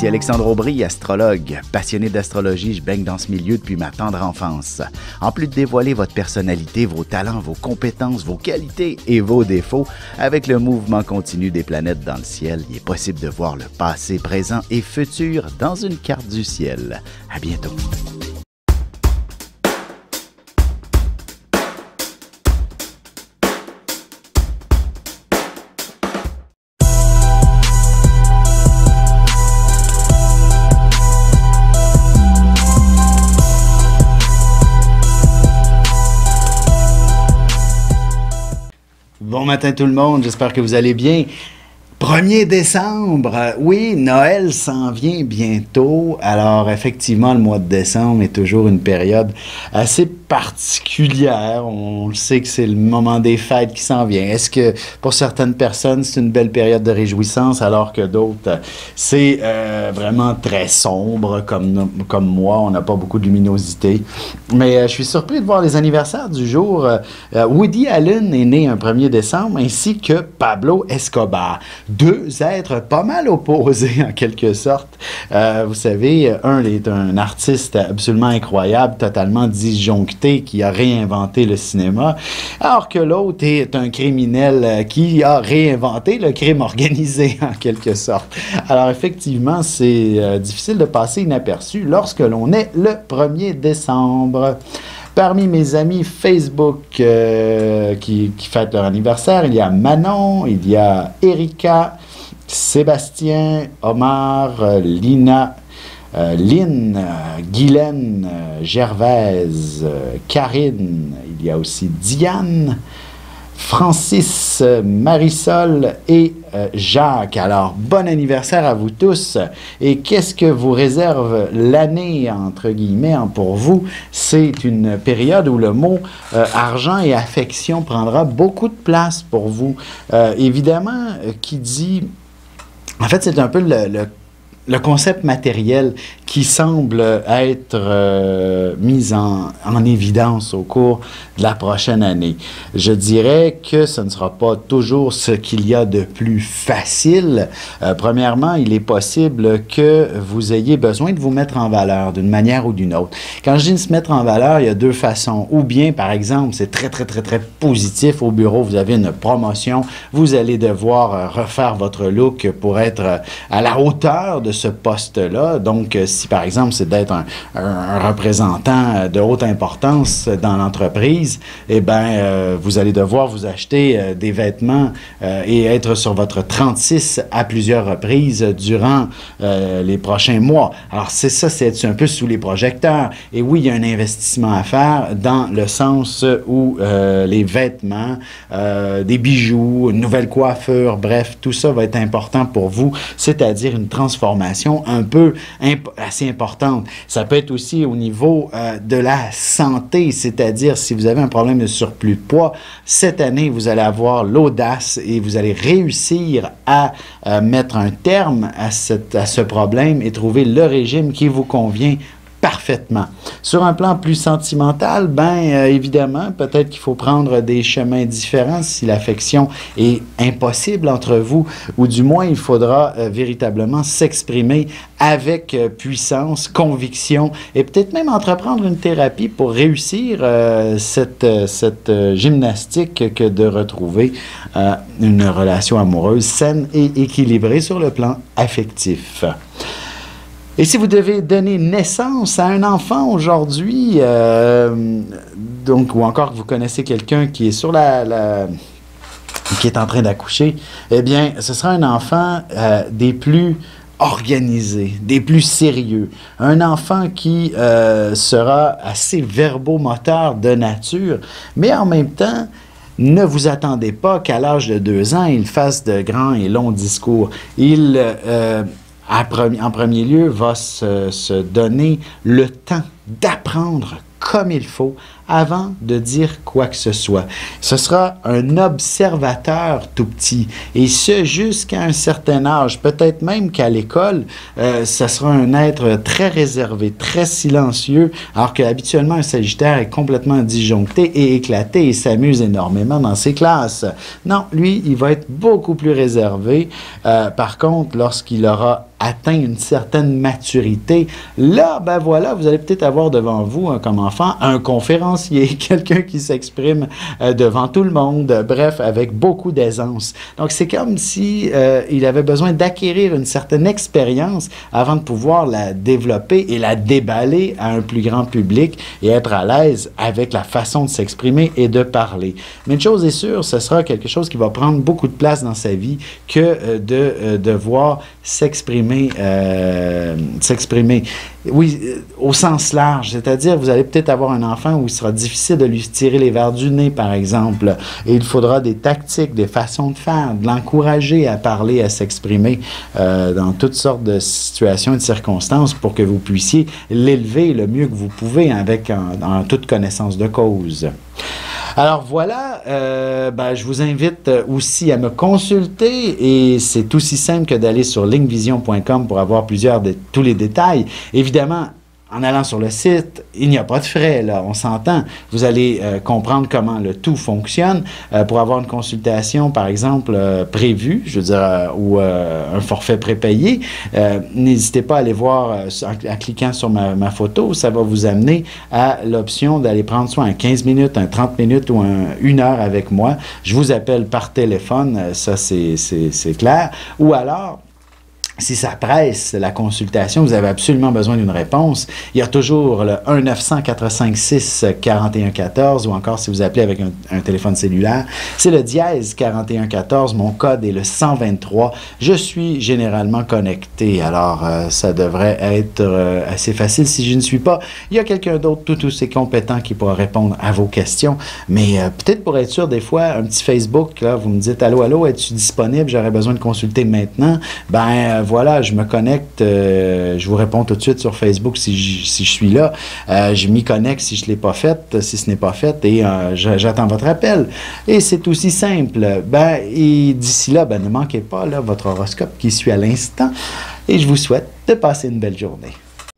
Ici Alexandre Aubry, astrologue. Passionné d'astrologie, je baigne dans ce milieu depuis ma tendre enfance. En plus de dévoiler votre personnalité, vos talents, vos compétences, vos qualités et vos défauts, avec le mouvement continu des planètes dans le ciel, il est possible de voir le passé, présent et futur dans une carte du ciel. À bientôt. Bon matin tout le monde, j'espère que vous allez bien. 1er décembre, oui, Noël s'en vient bientôt. Alors effectivement, le mois de décembre est toujours une période assez particulière. On le sait que c'est le moment des fêtes qui s'en vient. Est-ce que pour certaines personnes, c'est une belle période de réjouissance, alors que d'autres, c'est vraiment très sombre, comme moi, on n'a pas beaucoup de luminosité. Mais je suis surpris de voir les anniversaires du jour. Woody Allen est né un 1er décembre, ainsi que Pablo Escobar. Deux êtres pas mal opposés en quelque sorte. Vous savez, un est un artiste absolument incroyable, totalement disjoncté, qui a réinventé le cinéma, alors que l'autre est un criminel qui a réinventé le crime organisé en quelque sorte. Alors effectivement, c'est difficile de passer inaperçu lorsque l'on est le 1er décembre. Parmi mes amis Facebook qui fêtent leur anniversaire, il y a Manon, il y a Erika, Sébastien, Omar, Lina, Lynn, Guylaine, Gervaise, Karine, il y a aussi Diane, Francis, Marisol et Jacques. Alors, bon anniversaire à vous tous. Et qu'est-ce que vous réserve l'année, entre guillemets, pour vous? C'est une période où le mot argent et affection prendra beaucoup de place pour vous. Évidemment, qui dit... En fait, c'est un peu le concept matériel qui semble être mis en évidence au cours de la prochaine année. Je dirais que ce ne sera pas toujours ce qu'il y a de plus facile. Premièrement, il est possible que vous ayez besoin de vous mettre en valeur d'une manière ou d'une autre. Quand je dis se mettre en valeur, il y a deux façons. Ou bien, par exemple, c'est très positif au bureau, vous avez une promotion, vous allez devoir refaire votre look pour être à la hauteur de ce poste-là. Donc, si par exemple, c'est d'être un représentant de haute importance dans l'entreprise, eh bien, vous allez devoir vous acheter des vêtements et être sur votre 36 à plusieurs reprises durant les prochains mois. Alors, c'est ça, c'est être un peu sous les projecteurs. Et oui, il y a un investissement à faire dans le sens où les vêtements, des bijoux, une nouvelle coiffure, bref, tout ça va être important pour vous, c'est-à-dire une transformation un peu assez importante. Ça peut être aussi au niveau de la santé, c'est-à-dire si vous avez un problème de surplus de poids, cette année, vous allez avoir l'audace et vous allez réussir à mettre un terme à ce problème et trouver le régime qui vous convient parfaitement. Sur un plan plus sentimental, ben évidemment, peut-être qu'il faut prendre des chemins différents si l'affection est impossible entre vous, ou du moins il faudra véritablement s'exprimer avec puissance, conviction, et peut-être même entreprendre une thérapie pour réussir cette gymnastique que de retrouver une relation amoureuse saine et équilibrée sur le plan affectif. Et si vous devez donner naissance à un enfant aujourd'hui, donc, ou encore que vous connaissez quelqu'un qui est sur qui est en train d'accoucher, eh bien, ce sera un enfant des plus organisés, des plus sérieux. Un enfant qui sera assez verbomoteur de nature, mais en même temps, ne vous attendez pas qu'à l'âge de 2 ans, il fasse de grands et longs discours. Il... en premier lieu, va se donner le temps d'apprendre comme il faut avant de dire quoi que ce soit. Ce sera un observateur tout petit, et ce jusqu'à un certain âge. Peut-être même qu'à l'école, ça sera un être très réservé, très silencieux, alors qu'habituellement un Sagittaire est complètement disjoncté et éclaté et s'amuse énormément dans ses classes. Non, lui, il va être beaucoup plus réservé. Par contre, lorsqu'il aura atteint une certaine maturité, là, ben voilà, vous allez peut-être avoir devant vous, comme enfant, un conférencier, quelqu'un qui s'exprime devant tout le monde, bref, avec beaucoup d'aisance. Donc, c'est comme si il avait besoin d'acquérir une certaine expérience avant de pouvoir la développer et la déballer à un plus grand public et être à l'aise avec la façon de s'exprimer et de parler. Mais une chose est sûre, ce sera quelque chose qui va prendre beaucoup de place dans sa vie que de devoir s'exprimer, oui, au sens large. C'est-à-dire, vous allez peut-être avoir un enfant où il sera difficile de lui tirer les verres du nez, par exemple, et il faudra des tactiques, des façons de faire, de l'encourager à parler, à s'exprimer dans toutes sortes de situations et de circonstances pour que vous puissiez l'élever le mieux que vous pouvez en toute connaissance de cause. Alors voilà, je vous invite aussi à me consulter et c'est aussi simple que d'aller sur linkvision.com pour avoir tous les détails. Évidemment, en allant sur le site, il n'y a pas de frais, là, on s'entend. Vous allez comprendre comment le tout fonctionne. Pour avoir une consultation, par exemple, prévue, je veux dire, ou un forfait prépayé, n'hésitez pas à aller voir en cliquant sur ma photo. Ça va vous amener à l'option d'aller prendre soit un 15 minutes, un 30 minutes ou une heure avec moi. Je vous appelle par téléphone, ça c'est clair. Ou alors, si ça presse la consultation, vous avez absolument besoin d'une réponse, il y a toujours le 1-900-456-4114 ou encore si vous appelez avec un téléphone cellulaire, c'est le dièse 4114, mon code est le 123. Je suis généralement connecté, alors ça devrait être assez facile si je ne suis pas. Il y a quelqu'un d'autre tout aussi compétent qui pourra répondre à vos questions, mais peut-être pour être sûr, des fois, un petit Facebook, là, vous me dites « Allô, allô, es-tu disponible? J'aurais besoin de consulter maintenant. » Voilà, je me connecte, je vous réponds tout de suite sur Facebook si je suis là. Je m'y connecte si je ne l'ai pas fait, si ce n'est pas fait, et j'attends votre appel. Et c'est aussi simple. Et d'ici là, ne manquez pas votre horoscope qui suit à l'instant. Et je vous souhaite de passer une belle journée.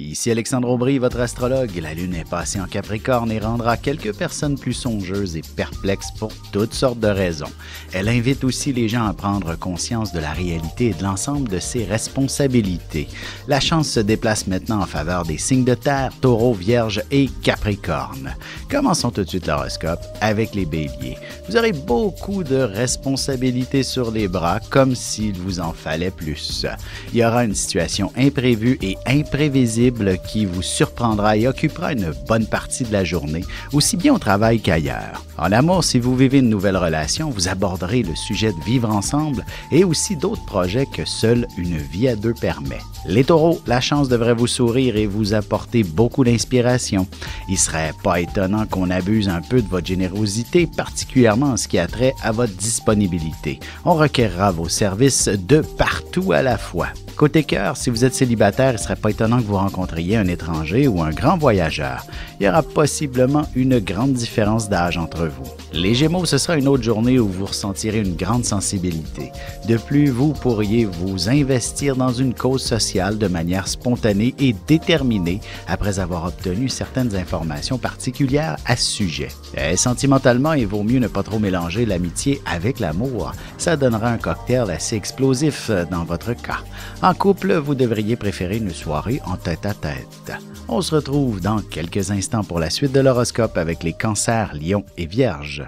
Ici Alexandre Aubry, votre astrologue. La Lune est passée en Capricorne et rendra quelques personnes plus songeuses et perplexes pour toutes sortes de raisons. Elle invite aussi les gens à prendre conscience de la réalité et de l'ensemble de ses responsabilités. La chance se déplace maintenant en faveur des signes de terre, Taureau, Vierge et Capricorne. Commençons tout de suite l'horoscope avec les Béliers. Vous aurez beaucoup de responsabilités sur les bras, comme s'il vous en fallait plus. Il y aura une situation imprévue et imprévisible qui vous surprendra et occupera une bonne partie de la journée, aussi bien au travail qu'ailleurs. En amour, si vous vivez une nouvelle relation, vous aborderez le sujet de vivre ensemble et aussi d'autres projets que seule une vie à deux permet. Les Taureaux, la chance devrait vous sourire et vous apporter beaucoup d'inspiration. Il ne serait pas étonnant qu'on abuse un peu de votre générosité, particulièrement en ce qui a trait à votre disponibilité. On requerra vos services de partout à la fois. Côté cœur, si vous êtes célibataire, il ne serait pas étonnant que vous rencontriez un étranger ou un grand voyageur. Il y aura possiblement une grande différence d'âge entre vous. Les Gémeaux, ce sera une autre journée où vous ressentirez une grande sensibilité. De plus, vous pourriez vous investir dans une cause sociale de manière spontanée et déterminée après avoir obtenu certaines informations particulières à ce sujet. Sentimentalement, il vaut mieux ne pas trop mélanger l'amitié avec l'amour. Ça donnera un cocktail assez explosif dans votre cas. En couple, vous devriez préférer une soirée en tête-à-tête. On se retrouve dans quelques instants pour la suite de l'horoscope avec les Cancers, Lions et Vierges.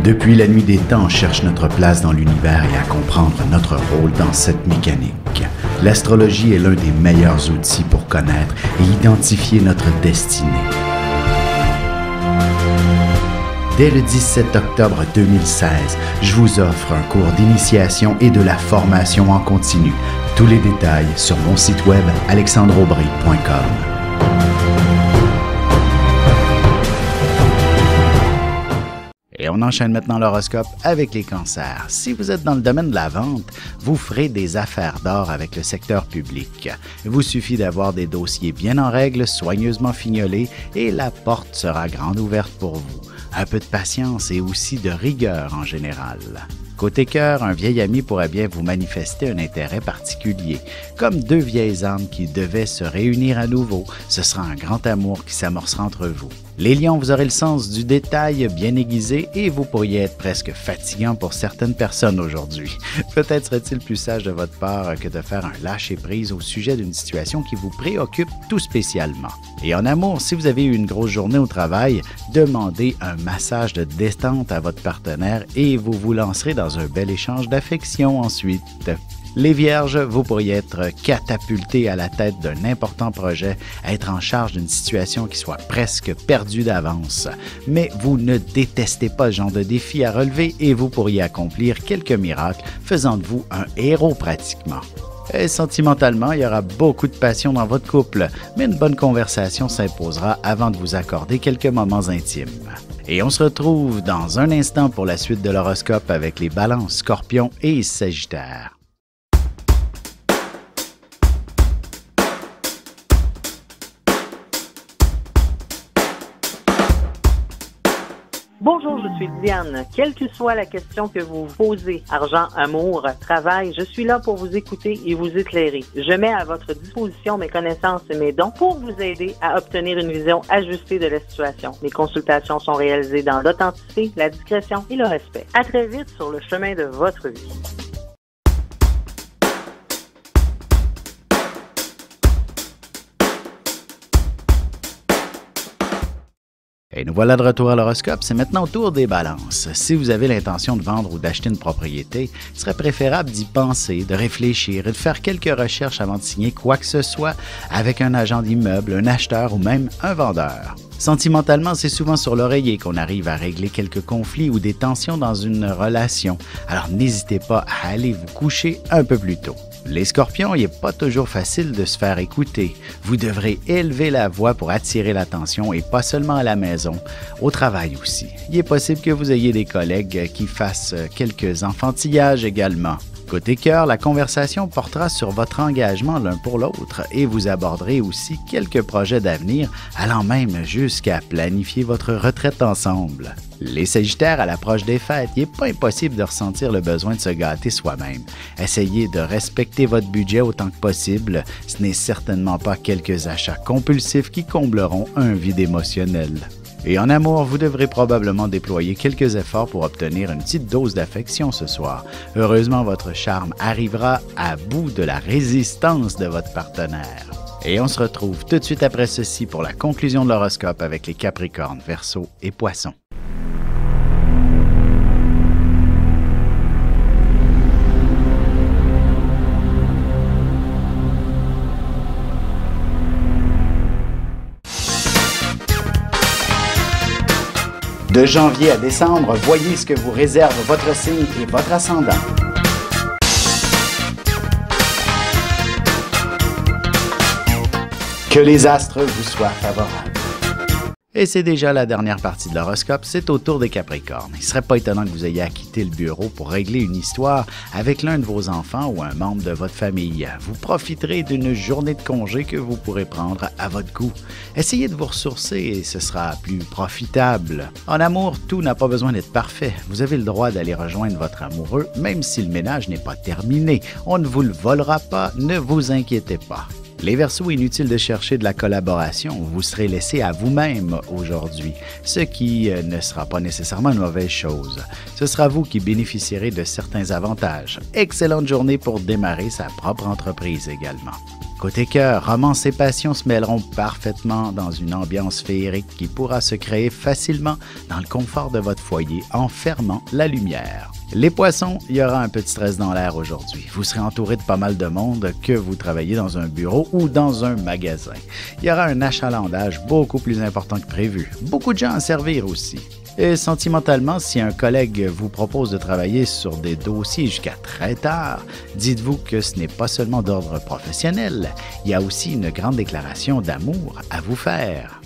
Depuis la nuit des temps, on cherche notre place dans l'univers et à comprendre notre rôle dans cette mécanique. L'astrologie est l'un des meilleurs outils pour connaître et identifier notre destinée. Dès le 17 octobre 2016, je vous offre un cours d'initiation et de la formation en continu. Tous les détails sur mon site web alexandreaubry.com. Et on enchaîne maintenant l'horoscope avec les Cancers. Si vous êtes dans le domaine de la vente, vous ferez des affaires d'or avec le secteur public. Il vous suffit d'avoir des dossiers bien en règle, soigneusement fignolés et la porte sera grande ouverte pour vous. Un peu de patience et aussi de rigueur en général. Côté cœur, un vieil ami pourrait bien vous manifester un intérêt particulier, comme deux vieilles âmes qui devaient se réunir à nouveau. Ce sera un grand amour qui s'amorcera entre vous. Les lions, vous aurez le sens du détail bien aiguisé et vous pourriez être presque fatigant pour certaines personnes aujourd'hui. Peut-être serait-il plus sage de votre part que de faire un lâcher-prise au sujet d'une situation qui vous préoccupe tout spécialement. Et en amour, si vous avez eu une grosse journée au travail, demandez un massage de détente à votre partenaire et vous vous lancerez dans un bel échange d'affection ensuite. Les Vierges, vous pourriez être catapultés à la tête d'un important projet, être en charge d'une situation qui soit presque perdue d'avance. Mais vous ne détestez pas ce genre de défi à relever et vous pourriez accomplir quelques miracles, faisant de vous un héros pratiquement. Et sentimentalement, il y aura beaucoup de passion dans votre couple, mais une bonne conversation s'imposera avant de vous accorder quelques moments intimes. Et on se retrouve dans un instant pour la suite de l'horoscope avec les Balances, Scorpions et Sagittaires. Bonjour, je suis Diane. Quelle que soit la question que vous vous posez, argent, amour, travail, je suis là pour vous écouter et vous éclairer. Je mets à votre disposition mes connaissances et mes dons pour vous aider à obtenir une vision ajustée de la situation. Mes consultations sont réalisées dans l'authenticité, la discrétion et le respect. À très vite sur le chemin de votre vie. Et nous voilà de retour à l'horoscope, c'est maintenant au tour des balances. Si vous avez l'intention de vendre ou d'acheter une propriété, il serait préférable d'y penser, de réfléchir et de faire quelques recherches avant de signer quoi que ce soit avec un agent d'immeuble, un acheteur ou même un vendeur. Sentimentalement, c'est souvent sur l'oreiller qu'on arrive à régler quelques conflits ou des tensions dans une relation, alors n'hésitez pas à aller vous coucher un peu plus tôt. Les Scorpions, il n'est pas toujours facile de se faire écouter. Vous devrez élever la voix pour attirer l'attention et pas seulement à la maison, au travail aussi. Il est possible que vous ayez des collègues qui fassent quelques enfantillages également. Côté cœur, la conversation portera sur votre engagement l'un pour l'autre et vous aborderez aussi quelques projets d'avenir, allant même jusqu'à planifier votre retraite ensemble. Les Sagittaires, à l'approche des fêtes, il n'est pas impossible de ressentir le besoin de se gâter soi-même. Essayez de respecter votre budget autant que possible. Ce n'est certainement pas quelques achats compulsifs qui combleront un vide émotionnel. Et en amour, vous devrez probablement déployer quelques efforts pour obtenir une petite dose d'affection ce soir. Heureusement, votre charme arrivera à bout de la résistance de votre partenaire. Et on se retrouve tout de suite après ceci pour la conclusion de l'horoscope avec les Capricornes, Verseaux et Poissons. De janvier à décembre, voyez ce que vous réserve votre signe et votre ascendant. Que les astres vous soient favorables. Et c'est déjà la dernière partie de l'horoscope, c'est au tour des Capricornes. Il ne serait pas étonnant que vous ayez à quitter le bureau pour régler une histoire avec l'un de vos enfants ou un membre de votre famille. Vous profiterez d'une journée de congé que vous pourrez prendre à votre goût. Essayez de vous ressourcer et ce sera plus profitable. En amour, tout n'a pas besoin d'être parfait. Vous avez le droit d'aller rejoindre votre amoureux, même si le ménage n'est pas terminé. On ne vous le volera pas, ne vous inquiétez pas. Les Verseaux, inutile de chercher de la collaboration, vous serez laissé à vous-même aujourd'hui, ce qui ne sera pas nécessairement une mauvaise chose. Ce sera vous qui bénéficierez de certains avantages. Excellente journée pour démarrer sa propre entreprise également. Côté cœur, romance et passion se mêleront parfaitement dans une ambiance féerique qui pourra se créer facilement dans le confort de votre foyer en fermant la lumière. Les Poissons, il y aura un petit stress dans l'air aujourd'hui. Vous serez entouré de pas mal de monde que vous travaillez dans un bureau ou dans un magasin. Il y aura un achalandage beaucoup plus important que prévu. Beaucoup de gens à servir aussi. Et sentimentalement, si un collègue vous propose de travailler sur des dossiers jusqu'à très tard, dites-vous que ce n'est pas seulement d'ordre professionnel, il y a aussi une grande déclaration d'amour à vous faire.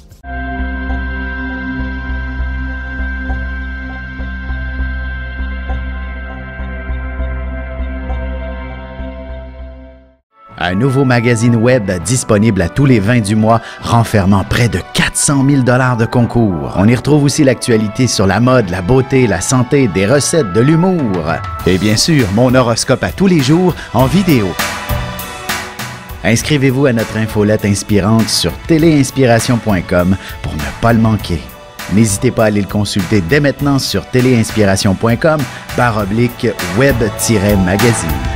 Un nouveau magazine web disponible à tous les 20 du mois, renfermant près de 400 000 $ de concours. On y retrouve aussi l'actualité sur la mode, la beauté, la santé, des recettes, de l'humour. Et bien sûr, mon horoscope à tous les jours en vidéo. Inscrivez-vous à notre infolette inspirante sur téléinspiration.com pour ne pas le manquer. N'hésitez pas à aller le consulter dès maintenant sur téléinspiration.com/web-magazine.